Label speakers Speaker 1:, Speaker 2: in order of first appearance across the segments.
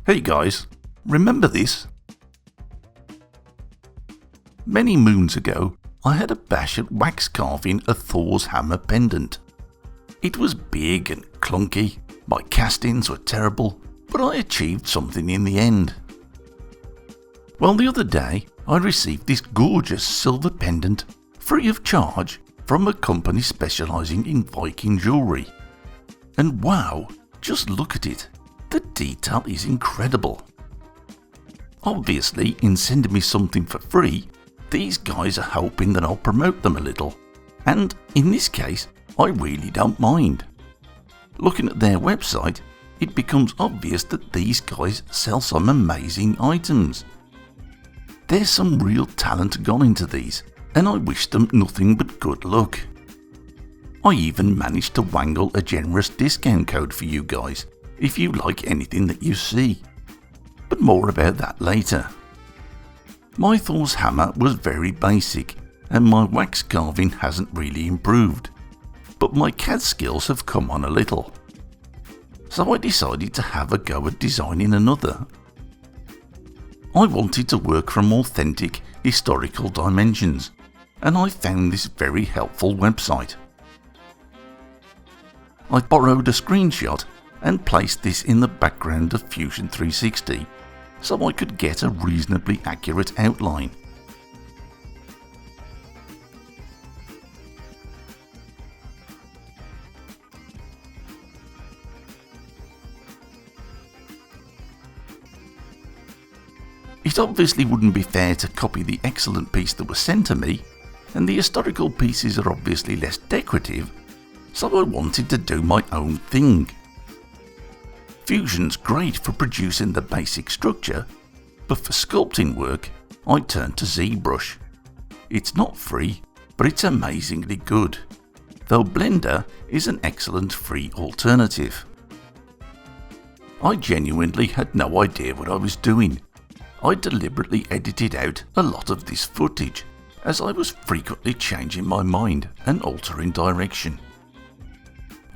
Speaker 1: Hey guys, remember this? Many moons ago, I had a bash at wax carving a Thor's Hammer pendant. It was big and clunky, my castings were terrible, but I achieved something in the end. Well, the other day, I received this gorgeous silver pendant, free of charge, from a company specialising in Viking Jewellery. And wow, just look at it. The detail is incredible. Obviously, in sending me something for free, these guys are hoping that I'll promote them a little. And in this case, I really don't mind. Looking at their website, it becomes obvious that these guys sell some amazing items. There's some real talent gone into these, and I wish them nothing but good luck. I even managed to wangle a generous discount code for you guys, if you like anything that you see. But more about that later. My Thor's hammer was very basic, and my wax carving hasn't really improved, but my CAD skills have come on a little. So I decided to have a go at designing another. I wanted to work from authentic, historical dimensions, and I found this very helpful website. I borrowed a screenshot and placed this in the background of Fusion 360 so I could get a reasonably accurate outline. It obviously wouldn't be fair to copy the excellent piece that was sent to me, and the historical pieces are obviously less decorative, so I wanted to do my own thing. Fusion's great for producing the basic structure, but for sculpting work, I turned to ZBrush. It's not free, but it's amazingly good, though Blender is an excellent free alternative. I genuinely had no idea what I was doing. I deliberately edited out a lot of this footage, as I was frequently changing my mind and altering direction.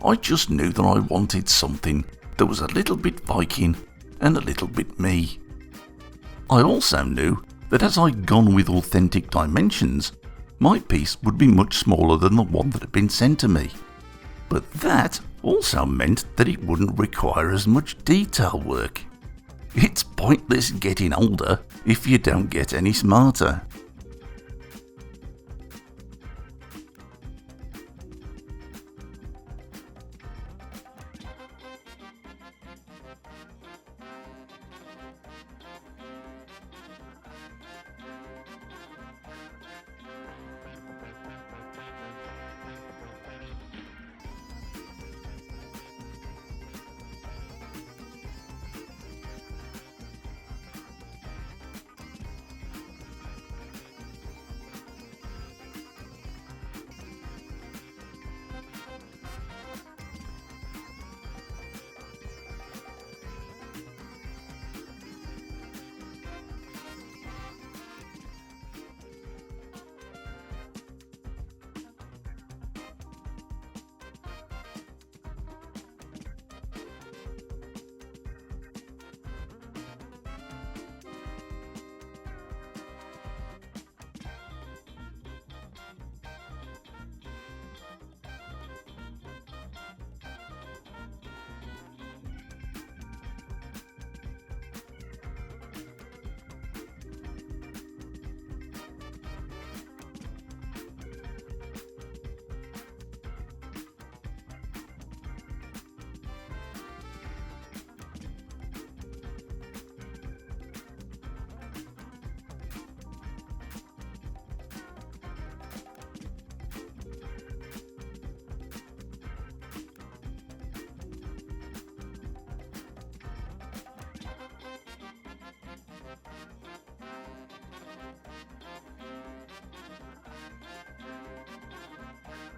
Speaker 1: I just knew that I wanted something that was a little bit Viking and a little bit me. I also knew that as I'd gone with authentic dimensions, my piece would be much smaller than the one that had been sent to me. But that also meant that it wouldn't require as much detail work. It's pointless getting older if you don't get any smarter.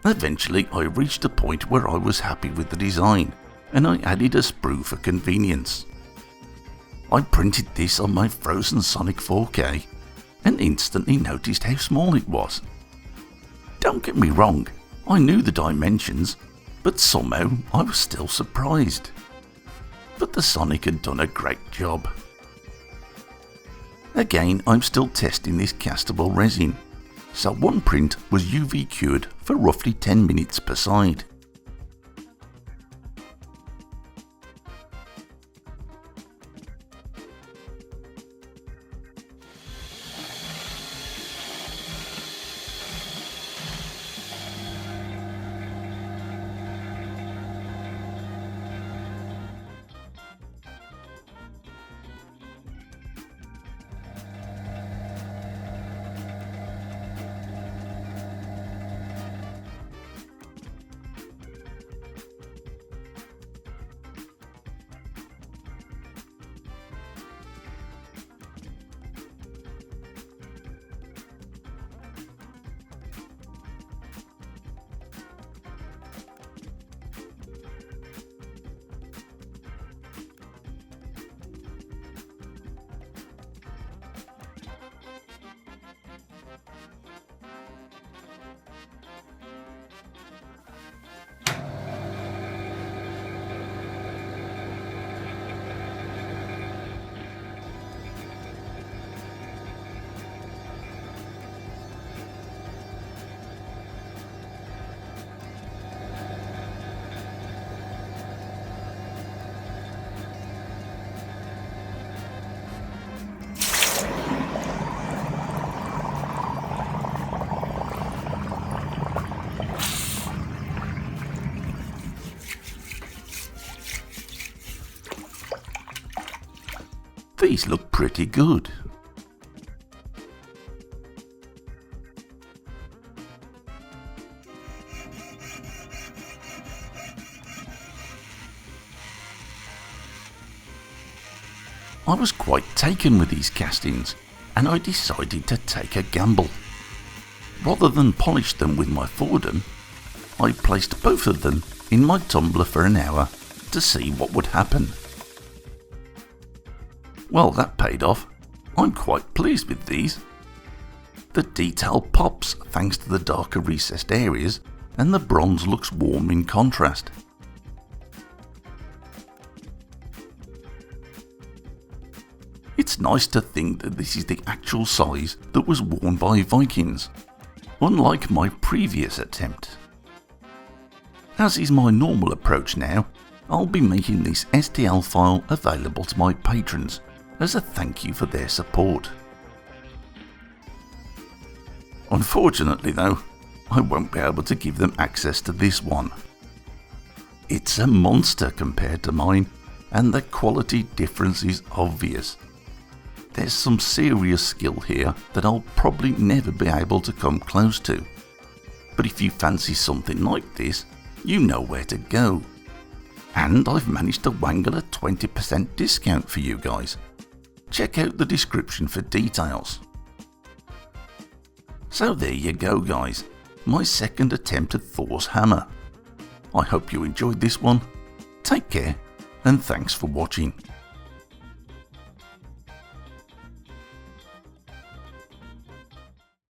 Speaker 1: Eventually, I reached a point where I was happy with the design, and I added a sprue for convenience. I printed this on my frozen Sonic 4K, and instantly noticed how small it was. Don't get me wrong, I knew the dimensions, but somehow I was still surprised. but the Sonic had done a great job. Again, I'm still testing this castable resin, so one print was UV cured for roughly 10 minutes per side. These look pretty good. I was quite taken with these castings, and I decided to take a gamble. Rather than polish them with my Fordham, I placed both of them in my tumbler for an hour to see what would happen. Well, that paid off. I'm quite pleased with these. The detail pops thanks to the darker recessed areas, and the bronze looks warm in contrast. It's nice to think that this is the actual size that was worn by Vikings, unlike my previous attempt. As is my normal approach now, I'll be making this STL file available to my patrons as a thank you for their support. Unfortunately though, I won't be able to give them access to this one. It's a monster compared to mine, and the quality difference is obvious. There's some serious skill here that I'll probably never be able to come close to. But if you fancy something like this, you know where to go. And I've managed to wangle a 20% discount for you guys. Check out the description for details. So there you go guys, my second attempt at Thor's Hammer. I hope you enjoyed this one. Take care, and thanks for watching.